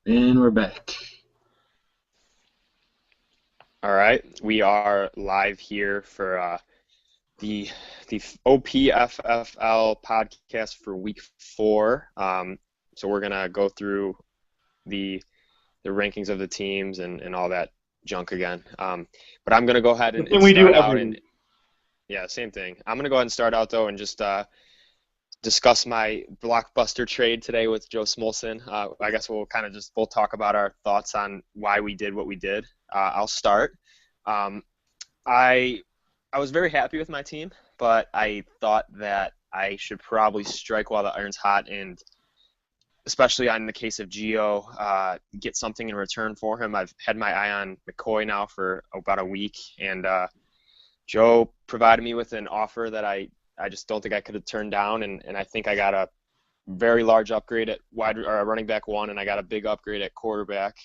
And we're back. All right, we are live here for the OPFFL podcast for week 4. So we're gonna go through the rankings of the teams and all that junk again. But I'm gonna go ahead The and thing we do start out every and week. yeah, same thing. I'm gonna go ahead and start out though and just discuss my blockbuster trade today with Joe Smolson. I guess we'll talk about our thoughts on why we did what we did. I'll start. Um, I I was very happy with my team, but I thought that I should probably strike while the iron's hot, and especially in the case of Gio, get something in return for him. I've had my eye on McCoy now for about a week, and Joe provided me with an offer that I just don't think I could have turned down, and I think I got a very large upgrade at running back one, and I got a big upgrade at quarterback.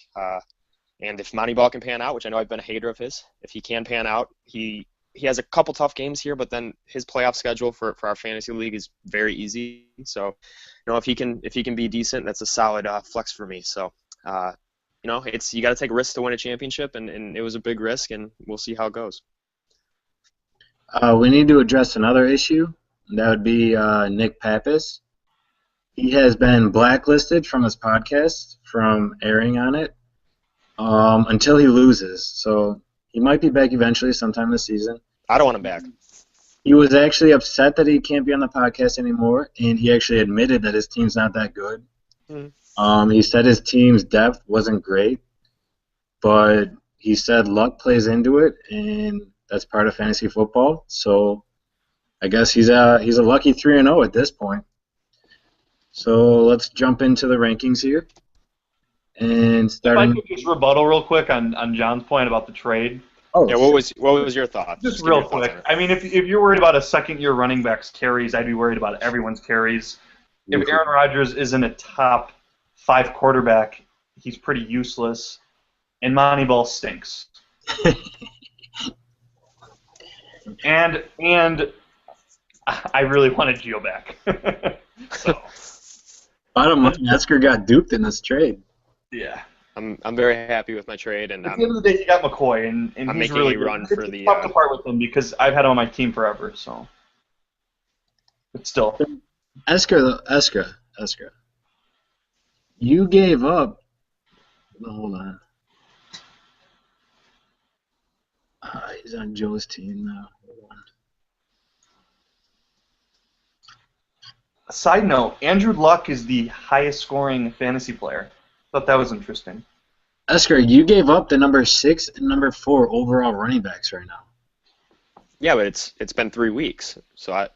And if Moneyball can pan out, which I know I've been a hater of his, if he can pan out, he has a couple tough games here, but then his playoff schedule for our fantasy league is very easy. So, if he can be decent, that's a solid flex for me. So, it's you got to take risks to win a championship, and it was a big risk, and we'll see how it goes. We need to address another issue. That would be Nick Pappas. He has been blacklisted from his podcast from airing on it until he loses. So he might be back eventually sometime this season. I don't want him back. He was actually upset that he can't be on the podcast anymore, and he actually admitted that his team's not that good. He said his team's depth wasn't great, but he said luck plays into it, and that's part of fantasy football. So I guess he's a lucky 3-0 at this point. So let's jump into the rankings here. And If I starting. could just rebuttal real quick on John's point about the trade. Oh, Yeah, what was your thought? Just give real your thoughts quick. on it. I mean, if you're worried about a second-year running back's carries, I'd be worried about everyone's carries. If Aaron Rodgers isn't a top 5 quarterback, he's pretty useless. And Moneyball stinks. and I really wanted Gio back. So, Bottom line, Esker got duped in this trade. yeah. I'm very happy with my trade, and At the end of the day, you got McCoy, and I'm he's making really a good. run for It's the. tough to part with him because I've had him on my team forever. So, but still, Esker, you gave up. Hold on. He's on Joe's team now. Hold on. side note: Andrew Luck is the highest scoring fantasy player. Thought that was interesting. Esker, you gave up the number 6 and number 4 overall running backs right now. Yeah, but it's been 3 weeks, so I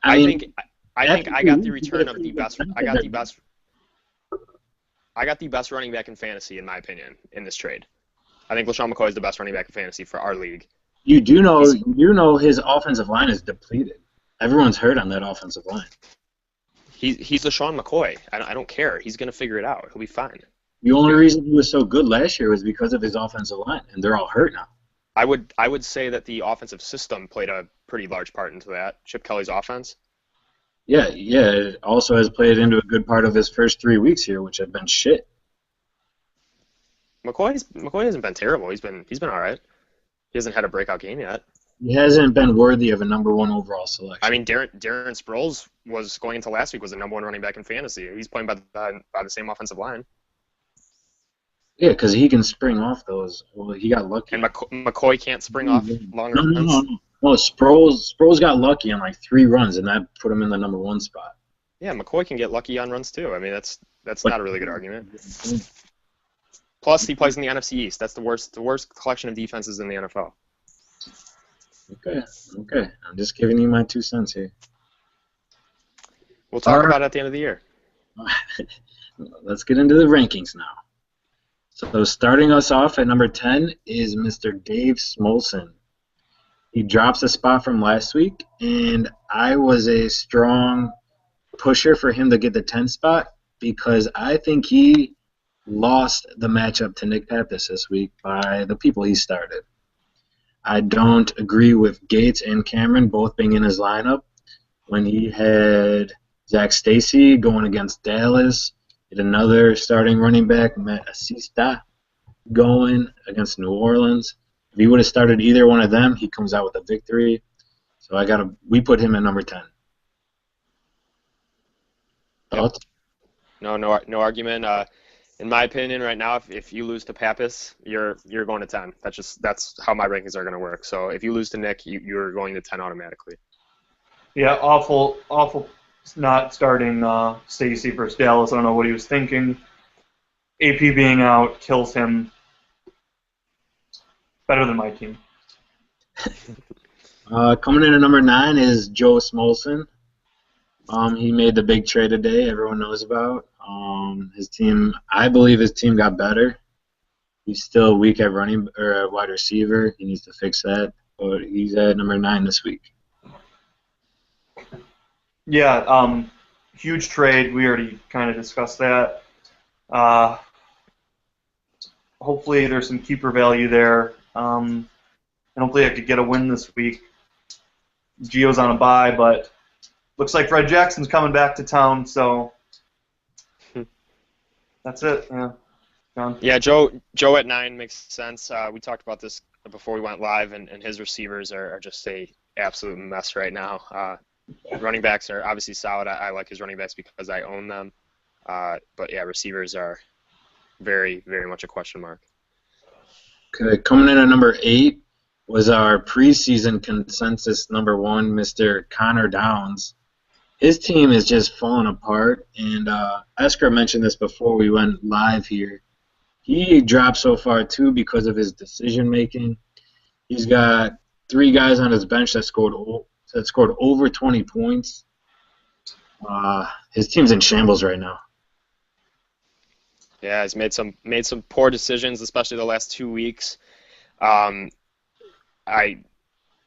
I mean, think I got the return of the best. I got the best running back in fantasy, in my opinion, in this trade. I think LaShawn McCoy is the best running back in fantasy for our league. you do know his offensive line is depleted. Everyone's hurt on that offensive line. He's LaShawn McCoy. I don't care. He's gonna figure it out. He'll be fine. The only reason he was so good last year was because of his offensive line, and they're all hurt now. I would say that the offensive system played a pretty large part into that. Chip Kelly's offense. Yeah. It also has played into a good part of his first 3 weeks here, which have been shit. McCoy hasn't been terrible. He's been all right. He hasn't had a breakout game yet. He hasn't been worthy of a number 1 overall selection. I mean, Darren Sproles was going into last week was the number 1 running back in fantasy. He's playing by the same offensive line. Yeah, because he can spring off those. Well, he got lucky. And McCoy can't spring off longer runs. No, Sproles got lucky on like 3 runs, and that put him in the number 1 spot. Yeah, McCoy can get lucky on runs too. I mean, that's not a really good argument. Plus, he plays in the NFC East. That's the worst collection of defenses in the NFL. Okay. I'm just giving you my 2 cents here. We'll talk All right. about it at the end of the year. Let's get into the rankings now. So starting us off at number 10 is Mr. Dave Smolson. He drops a spot from last week, and I was a strong pusher for him to get the 10 spot because I think he lost the matchup to Nick Pappas this week by the people he started. I don't agree with Gates and Cameron both being in his lineup when he had Zach Stacy going against Dallas Get another starting running back, Matt Asista, going against New Orleans. If he would have started either one of them, he comes out with a victory. So we put him at number 10. Thoughts? No argument. In my opinion, right now, if you lose to Pappas, you're going to 10. That's how my rankings are going to work. So if you lose to Nick, you're going to 10 automatically. Yeah, awful not starting Stacy versus Dallas. I don't know what he was thinking. AP being out kills him. Better than my team. Coming in at number 9 is Joe Smolson. He made the big trade today. Everyone knows about. I believe his team got better. He's still weak at wide receiver. He needs to fix that. But he's at number 9 this week. Yeah, huge trade. We already kind of discussed that. Hopefully there's some keeper value there. And hopefully I could get a win this week. Gio's on a bye, but looks like Fred Jackson's coming back to town, so that's it. Yeah, John. Yeah, Joe at 9 makes sense. We talked about this before we went live, and his receivers are just a absolute mess right now. Running backs are obviously solid. I like his running backs because I own them. But yeah, receivers are very, very much a question mark. Okay, coming in at number 8 was our preseason consensus number 1, Mr. Connor Downs. His team is just falling apart, and Esker mentioned this before we went live here. He dropped so far, too, because of his decision-making. He's got 3 guys on his bench that scored over 20 points. His team's in shambles right now. Yeah, he's made some poor decisions, especially the last 2 weeks. I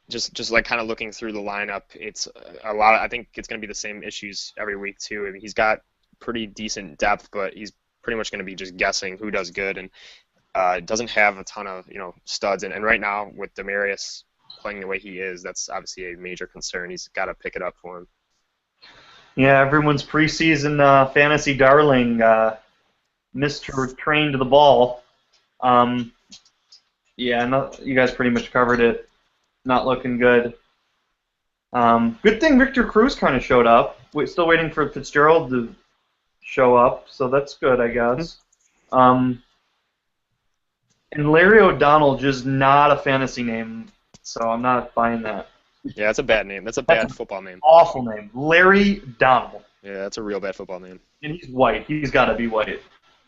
just like kind of looking through the lineup, it's a lot. I think it's going to be the same issues every week too. I mean, he's got pretty decent depth, but he's pretty much going to be just guessing who does good, and doesn't have a ton of studs. And right now with Demarius playing the way he is, that's obviously a major concern. He's got to pick it up for him. Yeah, everyone's preseason fantasy darling, Mr. Train to the ball. Yeah, you guys pretty much covered it. Not looking good. Good thing Victor Cruz kind of showed up. We're still waiting for Fitzgerald to show up, so that's good, I guess. And Larry O'Donnell, just not a fantasy name, so I'm not buying that. Yeah, that's a bad name. That's a bad football name. Awful name. Larry Donnell. Yeah, that's a real bad football name. And he's white. He's got to be white.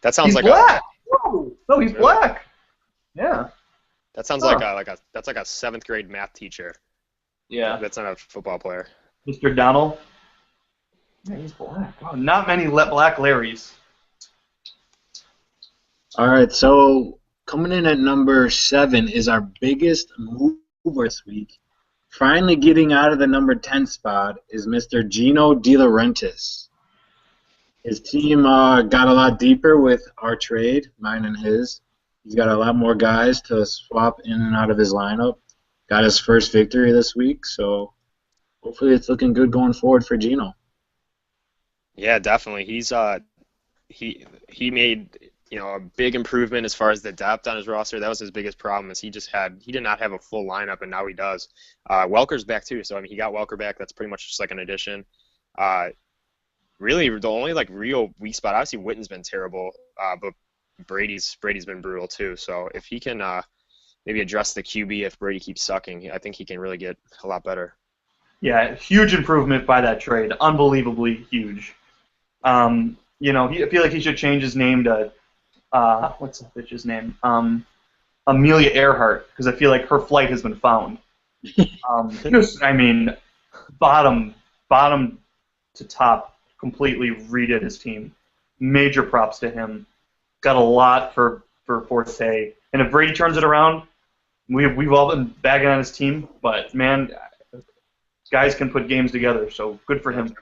That sounds he's like black. No, he's black. Yeah. That sounds like a 7th grade math teacher. Yeah. That's not a football player. Mr. Donnell. Yeah, he's black. Oh, not many black Larrys. All right, so coming in at number 7 is our biggest mover this week. Finally getting out of the number 10 spot is Mr. Gino De Laurentiis. His team got a lot deeper with our trade, mine and his. He's got a lot more guys to swap in and out of his lineup. Got his first victory this week, so hopefully it's looking good going forward for Gino. Yeah, definitely. He's he made a big improvement as far as the depth on his roster. That was his biggest problem, is he did not have a full lineup, and now he does. Welker's back too, so I mean he got Welker back. That's pretty much just like an addition. Really, the only real weak spot, obviously Witten's been terrible, but Brady's been brutal too. So if he can maybe address the QB if Brady keeps sucking, I think he can really get a lot better. Yeah, huge improvement by that trade. Unbelievably huge. I feel like he should change his name to what's that bitch's name? Amelia Earhart, because I feel like her flight has been found. Bottom to top, completely redid his team. Major props to him. Got a lot for Forte. And if Brady turns it around, we've all been bagging on his team, but man, guys can put games together, so good for him.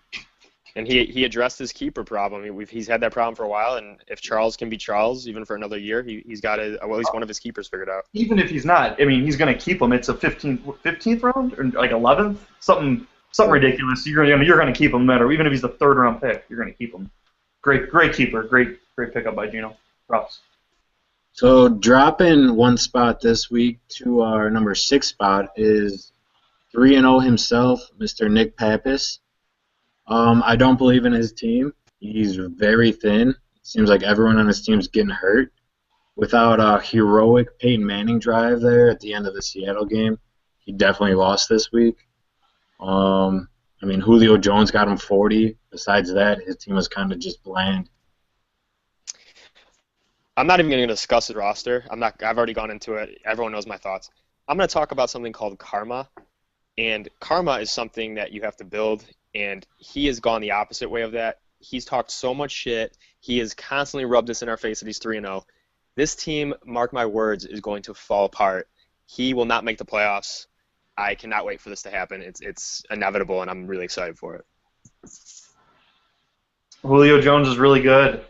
And he addressed his keeper problem. He's had that problem for a while, and if Charles can be Charles even for another year, he's got at least one of his keepers figured out. Even if he's not, he's going to keep him. It's a 15th round or 11th, something ridiculous. You're going to keep him no matter, even if he's the 3rd round pick. You're going to keep him. great keeper. Great pickup by Gino. Props. So dropping one spot this week to our number 6 spot is 3-0 himself, Mr. Nick Pappas. I don't believe in his team. He's very thin. It seems like everyone on his team's getting hurt. Without a heroic Peyton Manning drive there at the end of the Seattle game, he definitely lost this week. Julio Jones got him 40. Besides that, his team was kind of just bland. I'm not even going to discuss the roster. I've already gone into it. Everyone knows my thoughts. I'm going to talk about something called karma. And karma is something that you have to build, and he has gone the opposite way of that. He's talked so much shit. He has constantly rubbed this in our face that he's 3-0. This team, mark my words, is going to fall apart. He will not make the playoffs. I cannot wait for this to happen. It's inevitable, and I'm really excited for it. Julio Jones is really good.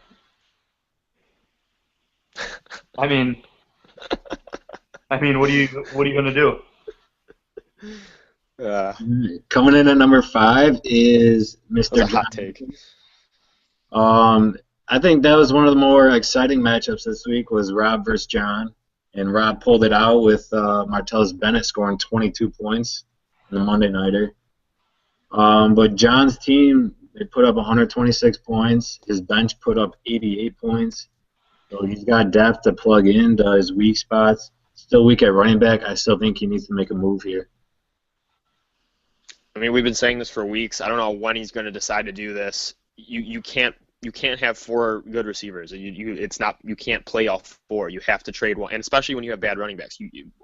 I mean, what are you going to do? Coming in at number 5 is Mr. That's a hot take. I think that was one of the more exciting matchups this week was Rob versus John, and Rob pulled it out with Martellus Bennett scoring 22 points in the Monday Nighter. But John's team, they put up 126 points. His bench put up 88 points. So he's got depth to plug in to his weak spots. Still weak at running back. I still think he needs to make a move here. I mean, we've been saying this for weeks. I don't know when he's going to decide to do this. You can't have 4 good receivers. You can't play all 4. You have to trade one, and especially when you have bad running backs.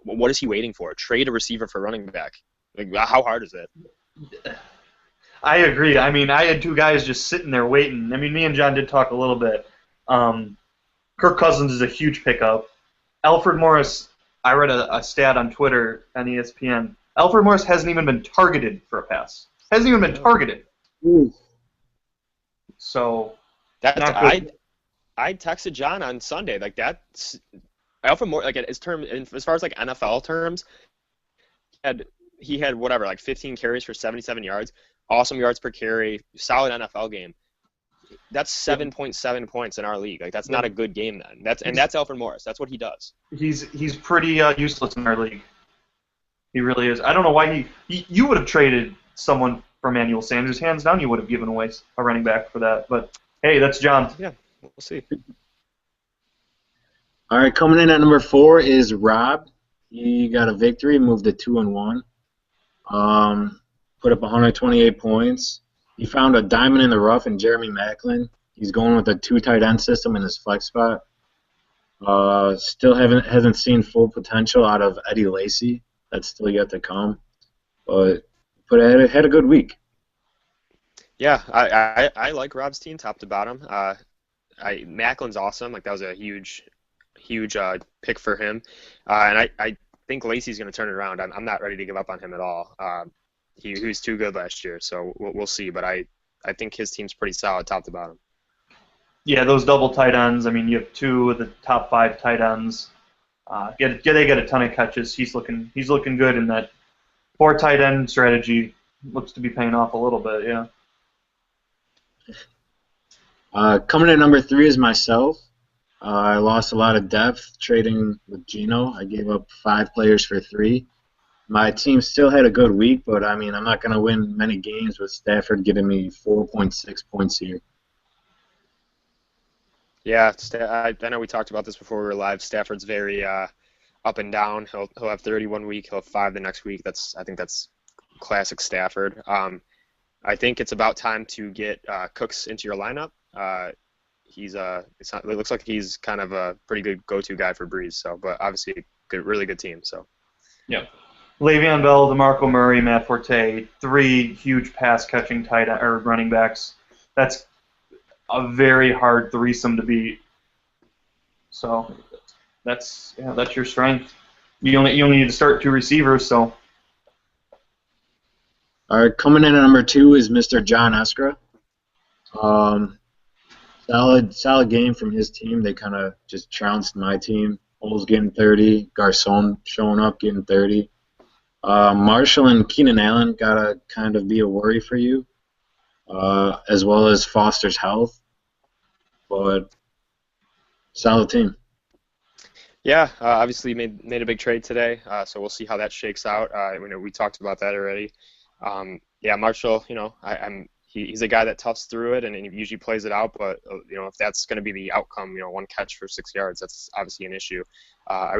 What is he waiting for? Trade a receiver for running back. Like, how hard is it? I agree. I mean, I had 2 guys just sitting there waiting. I mean, me and John did talk a little bit. Kirk Cousins is a huge pickup. Alfred Morris, I read a stat on Twitter on ESPN. Alfred Morris hasn't even been targeted for a pass. Hasn't even been targeted. Ooh. So I texted John on Sunday, like, that's Alfred Morris, like, as far as like NFL terms, he had whatever, like 15 carries for 77 yards, awesome yards per carry, solid NFL game. That's 7.7 points in our league. Like, that's not a good game then. That's Alfred Morris. That's what he does. He's pretty useless in our league. He really is. I don't know why you would have traded someone for Emmanuel Sanders. Hands down, you would have given away a running back for that. But hey, that's John. Yeah, we'll see. All right, coming in at number 4 is Rob. He got a victory, moved to 2-1. Put up 128 points. He found a diamond in the rough in Jeremy Maclin. He's going with a 2 tight end system in his flex spot. Still hasn't seen full potential out of Eddie Lacy. That's still yet to come. But had a good week. Yeah, I like Rob's team top to bottom. Macklin's awesome. Like, that was a huge pick for him. And I think Lacy's going to turn it around. I'm not ready to give up on him at all. He was too good last year, so we'll see. But I think his team's pretty solid top to bottom. Yeah, those double tight ends. I mean, you have 2 of the top 5 tight ends. They get a ton of catches. He's looking good in that 4 tight end strategy. Looks to be paying off a little bit. Yeah. Coming in at number 3 is myself. I lost a lot of depth trading with Gino. I gave up 5 players for 3. My team still had a good week, but I mean, I'm not going to win many games with Stafford getting me 4.6 points here. Yeah, I know we talked about this before we were live. Stafford's very up and down. He'll have 30 one week, he'll have 5 the next week. I think that's classic Stafford. I think it's about time to get Cooks into your lineup. It looks like he's kind of a pretty good go-to guy for Breeze. So, but obviously, really good team. So, yeah. Le'Veon Bell, DeMarco Murray, Matt Forte, 3 huge pass-catching running backs. That's a very hard threesome to beat. So that's your strength. You only need to start 2 receivers. So. All right, coming in at number 2 is Mr. John Eskra. Solid game from his team. They kind of just trounced my team. Holes getting 30, Garcon showing up getting 30. Marshall and Keenan Allen gotta kind of be a worry for you, as well as Foster's health. but solid team. Yeah, obviously made a big trade today, so we'll see how that shakes out. We talked about that already. Yeah, Marshall, he's a guy that toughs through it and he usually plays it out. But if that's going to be the outcome, one catch for 6 yards, that's obviously an issue. I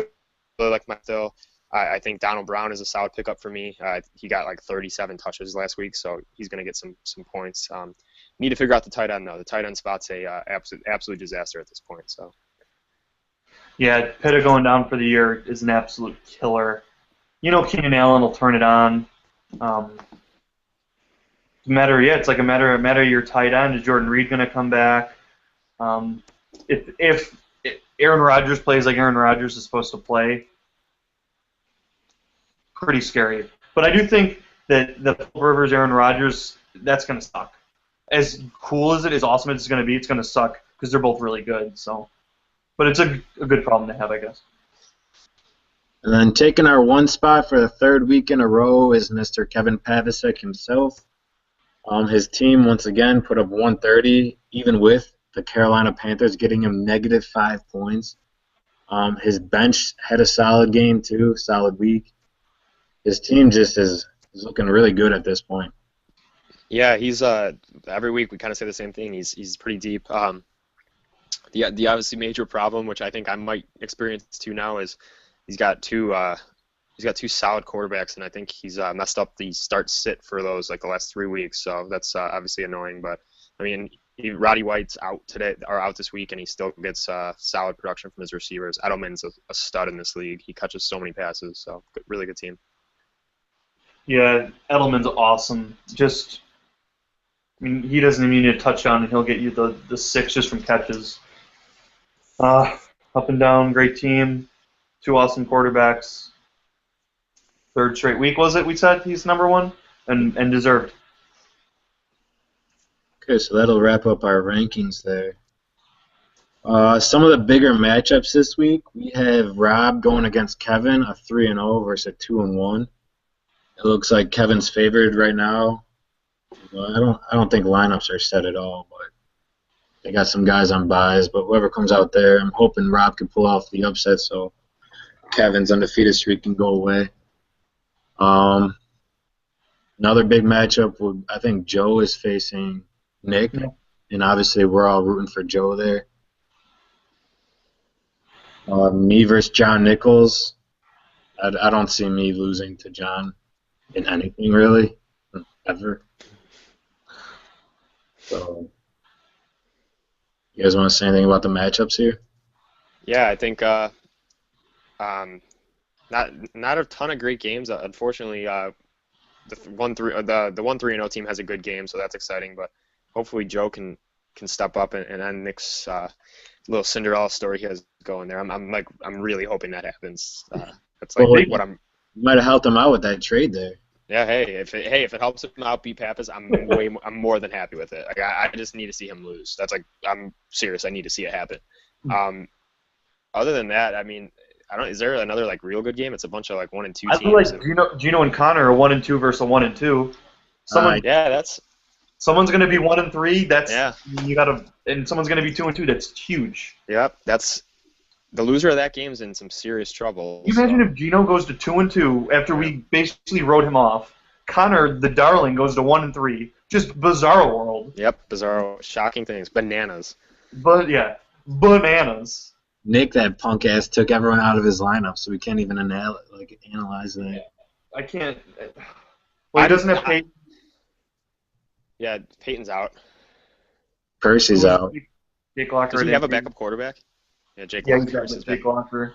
really like Mike Thill. I think Donald Brown is a solid pickup for me. He got like 37 touches last week, so he's going to get some points. Need to figure out the tight end though. The tight end spot's a absolute disaster at this point. So. Yeah, Pitta going down for the year is an absolute killer. Keenan Allen will turn it on. It's like a matter of your tight end. Is Jordan Reed going to come back? If Aaron Rodgers plays like Aaron Rodgers is supposed to play, pretty scary. But I do think that the Rivers Aaron Rodgers, that's going to suck. As cool as it is, awesome as it's going to be, it's going to suck because they're both really good. So, but it's a good problem to have, I guess. And then taking our 1 spot for the 3rd week in a row is Mr. Kevin Pavasek himself. His team, once again, put up 130, even with the Carolina Panthers getting him -5 points. His bench had a solid game, too, solid week. His team just is looking really good at this point. Yeah, he's every week we kind of say the same thing. He's pretty deep. The obviously major problem, which I think I might experience too now, is he's got two solid quarterbacks, and I think he's messed up the start-sit for those like the last 3 weeks. So that's obviously annoying. But I mean, Roddy White's out today or out this week, and he still gets solid production from his receivers. Edelman's a stud in this league. He catches so many passes. So really good team. Yeah, Edelman's awesome. He doesn't even need a touchdown, and he'll get you the 6 just from catches. Up and down, great team. 2 awesome quarterbacks. 3rd straight week, was it? We said he's number 1 and deserved. Okay, so that'll wrap up our rankings there. Some of the bigger matchups this week, we have Rob going against Kevin, a 3-0 versus a 2-1. It looks like Kevin's favored right now. I don't think lineups are set at all, but they got some guys on buys. But whoever comes out there, I'm hoping Rob can pull off the upset so Kevin's undefeated streak can go away. Another big matchup, I think Joe is facing Nick, and obviously we're all rooting for Joe there. Me versus John Nichols. I don't see me losing to John in anything really, ever. So, you guys want to say anything about the matchups here? Yeah, I think not a ton of great games. Unfortunately, the 1-3-0 team has a good game, so that's exciting. But hopefully Joe can step up and end Nick's little Cinderella story he has going there. I'm really hoping that happens. That's like what I'm. You might have helped him out with that trade there. Yeah, if it helps him out beat Pappas, I'm more than happy with it. Like I just need to see him lose. That's like I'm serious. I need to see it happen. Other than that, I mean, is there another like real good game? It's a bunch of like 1 and 2 teams. I feel like Gino and Connor are 1 and 2 versus a 1 and 2. Someone's going to be 1 and 3. And someone's going to be 2 and 2. That's huge. Yep, that's the loser of that game's in some serious trouble. Can you imagine if Gino goes to 2 and 2 after we basically wrote him off? Connor, the darling, goes to 1 and 3. Just bizarro world. Yep, bizarro, shocking things, bananas. But yeah, bananas. Nick, that punk ass, took everyone out of his lineup, so we can't even analyze that. Yeah, I can't. Well, he doesn't have Peyton. Yeah, Peyton's out. Percy's out. Jake Locker. Does he have a backup quarterback? Yeah, Jake Locker.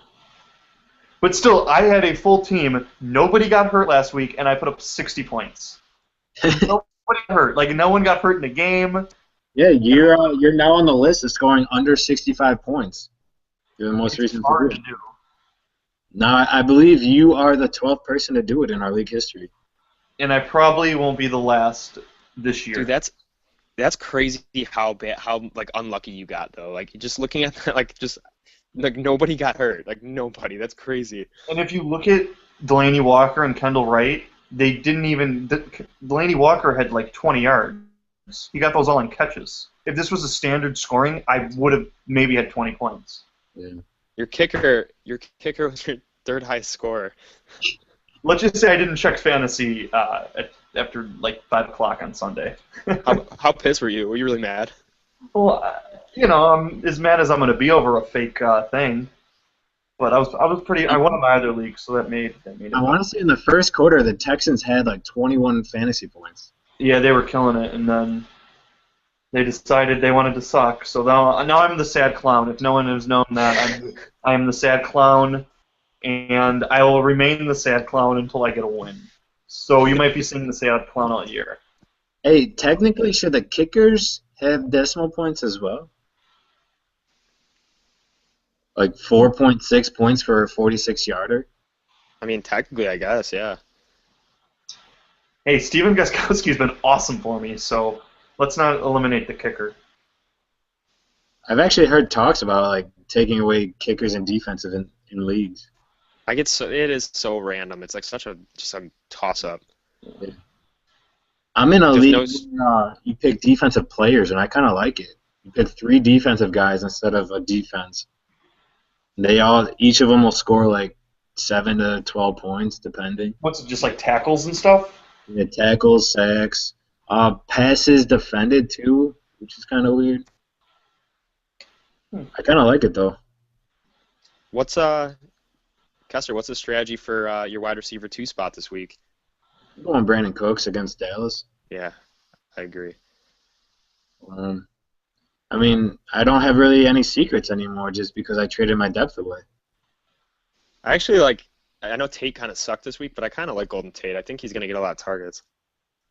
But still, I had a full team. Nobody got hurt last week, and I put up 60 points. Nobody got hurt. Like, no one got hurt in the game. Yeah, you're now on the list of scoring under 65 points. You're the most recent. Hard to do. Now, I believe you are the 12th person to do it in our league history. And I probably won't be the last this year. Dude, that's crazy how like unlucky you got though. Like just looking at that, like nobody got hurt. Like nobody. That's crazy. And if you look at Delaney Walker and Kendall Wright, they didn't even. Delaney Walker had like 20 yards. He got those all in catches. if this was a standard scoring, I would have maybe had 20 points. Yeah. Your kicker was your third highest scorer. Let's just say I didn't check fantasy after like 5 o'clock on Sunday. How pissed were you? Were you really mad? Well, I'm as mad as I'm going to be over a fake thing. But I was pretty. I won in my other league, so that made it. I want to say in the first quarter, the Texans had like 21 fantasy points. Yeah, they were killing it, and then they decided they wanted to suck. So now I'm the sad clown. If no one has known that, I am the sad clown, and I will remain the sad clown until I get a win. So you might be seeing the sad clown all year. Hey, technically, should the kickers have decimal points as well? Like 4.6 points for a 46-yarder? I mean, technically, I guess, yeah. Hey, Steven Gostkowski's been awesome for me, so let's not eliminate the kicker. I've actually heard talks about like taking away kickers and defensive in leagues. It is so random. It's like just a toss-up. Yeah. I'm in a There's league where you pick defensive players, and I kind of like it. You pick 3 defensive guys instead of a defense. Each of them will score like 7 to 12 points, depending. What's it, just like tackles and stuff? Yeah, tackles, sacks, passes defended too, which is kind of weird. I kind of like it though. Kessler, what's the strategy for your wide receiver 2 spot this week? I'm going Brandon Cooks against Dallas. Yeah, I agree. I mean, I don't have really any secrets anymore just because I traded my depth away. I actually I know Tate kind of sucked this week, but I kind of like Golden Tate. I think he's going to get a lot of targets.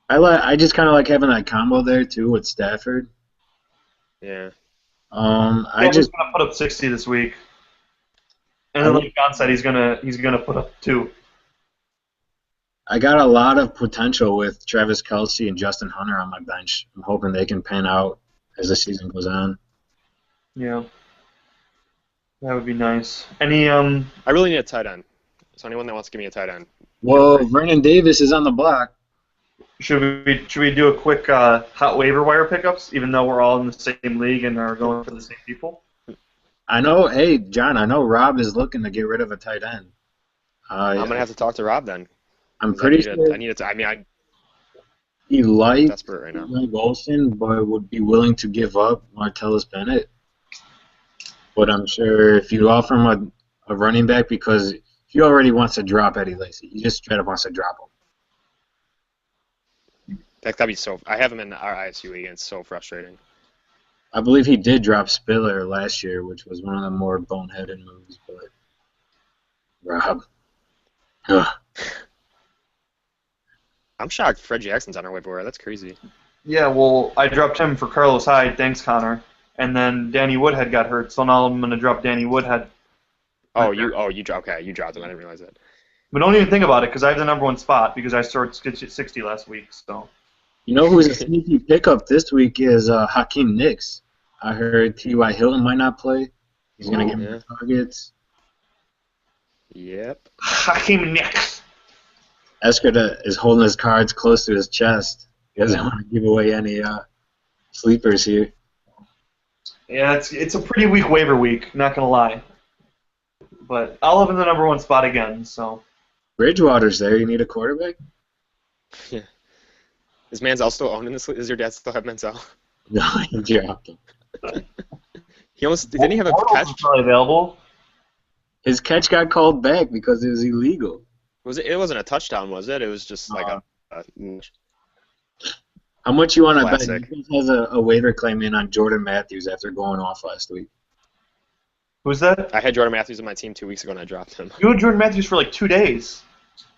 I just kind of like having that combo there too with Stafford. Yeah. He's gonna put up 60 this week, and then like John said, he's gonna put up 2. I got a lot of potential with Travis Kelce and Justin Hunter on my bench. I'm hoping they can pan out as the season goes on. Yeah, that would be nice. Any I really need a tight end. So anyone that wants to give me a tight end. Well, Vernon Davis is on the block. Should we do a quick hot waiver wire pickups, even though we're all in the same league and are going for the same people? I know. Hey, John. I know Rob is looking to get rid of a tight end. I'm gonna have to talk to Rob then. I'm pretty sure. I need it. I mean, I'm he likes desperate right now. Greg Olsen, but would be willing to give up Martellus Bennett. But I'm sure if you offer him a running back, because he already wants to drop Eddie Lacy, he just straight up wants to drop him. That'd be so. I have him in our ISU league, and it's so frustrating. I believe he did drop Spiller last year, which was one of the more boneheaded moves. But Rob, I'm shocked Fred Jackson's on our waiver wire. That's crazy. Yeah, well, I dropped him for Carlos Hyde. Thanks, Connor. And then Danny Woodhead got hurt, so now I'm gonna drop Danny Woodhead. You dropped him. I didn't realize that. But don't even think about it, because I have the #1 spot because I scored 60 last week. So. You know who's a sneaky pickup this week is Hakeem Nicks. I heard T.Y. Hilton might not play. He's going to get more targets. Yep. Hakeem Nicks. Esker is holding his cards close to his chest. He doesn't want to give away any sleepers here. Yeah, it's a pretty weak waiver week, not going to lie. But I'll have in the #1 spot again, so. Bridgewater's there. You need a quarterback? Yeah. Is Manziel still owning this? Does your dad still have Manziel? No, he dropped him. Didn't he have a catch? Probably available. His catch got called back because it was illegal. It wasn't a touchdown, was it? It was just like a how much you want to bet? Classic. He has a waiver claim in on Jordan Matthews after going off last week. Who's that? I had Jordan Matthews on my team 2 weeks ago, and I dropped him. You had Jordan Matthews for like 2 days.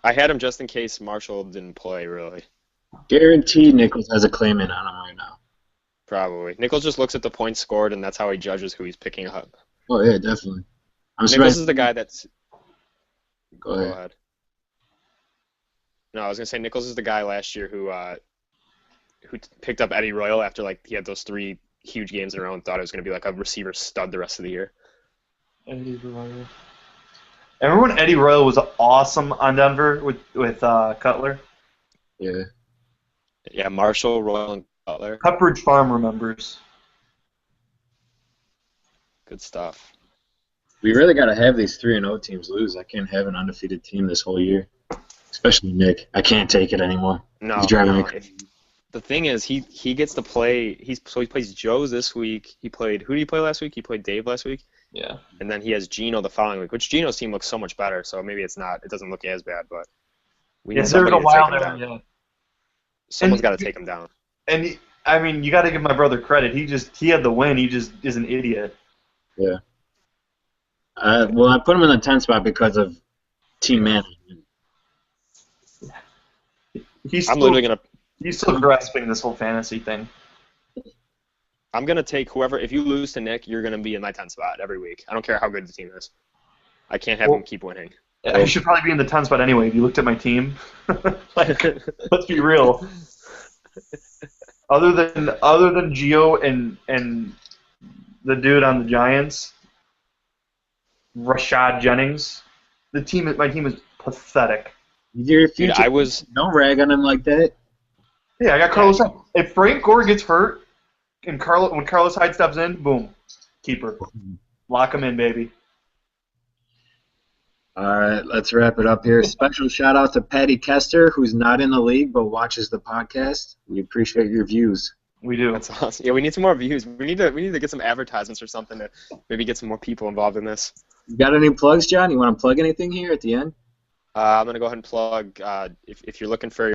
I had him just in case Marshall didn't play, really. Guaranteed Nichols has a claim in on him right now. Probably. Nichols just looks at the points scored, and that's how he judges who he's picking up. Oh, yeah, definitely. Nichols is the guy that's... Go ahead. No, I was going to say Nichols is the guy last year who picked up Eddie Royal after he had those 3 huge games in a row and thought it was going to be like a receiver stud the rest of the year. Eddie Royal. Remember when Eddie Royal was awesome on Denver with Cutler? Yeah. Yeah, Marshall, Royal, and Cutler. Pepperidge Farm remembers. Good stuff. We really got to have these 3-0 teams lose. I can't have an undefeated team this whole year, especially Nick. I can't take it anymore. No, He's driving me no. crazy. The thing is, he gets to play. He plays Joe's this week. Who did he play last week? He played Dave last week. Yeah. And then he has Gino the following week, which Gino's team looks so much better. So maybe it doesn't look as bad, but we need There's somebody a to while take him there. down. Yeah. Someone's And- got to take him down. And I mean, you got to give my brother credit. He had the win. He just is an idiot. Yeah. Well, I put him in the 10 spot because of team management. He's I'm still, literally gonna. he's still grasping this whole fantasy thing. I'm gonna take whoever. If you lose to Nick, you're gonna be in my 10 spot every week. I don't care how good the team is. I can't have him keep winning. Yeah, he should probably be in the 10 spot anyway. If you looked at my team, like, let's be real. Other than Gio and the dude on the Giants, Rashad Jennings, my team is pathetic. Your Dude, future, don't rag on him like that. Yeah, I got Carlos Hyde. If Frank Gore gets hurt and when Carlos Hyde steps in, boom, keeper. Lock him in, baby. All right, let's wrap it up here. Special shout out to Patty Kester, who's not in the league but watches the podcast. We appreciate your views. We do. That's awesome. Yeah, we need some more views. We need to get some advertisements or something to maybe get some more people involved in this. You got any plugs, John? You want to plug anything here at the end? I'm gonna go ahead and plug. If you're looking for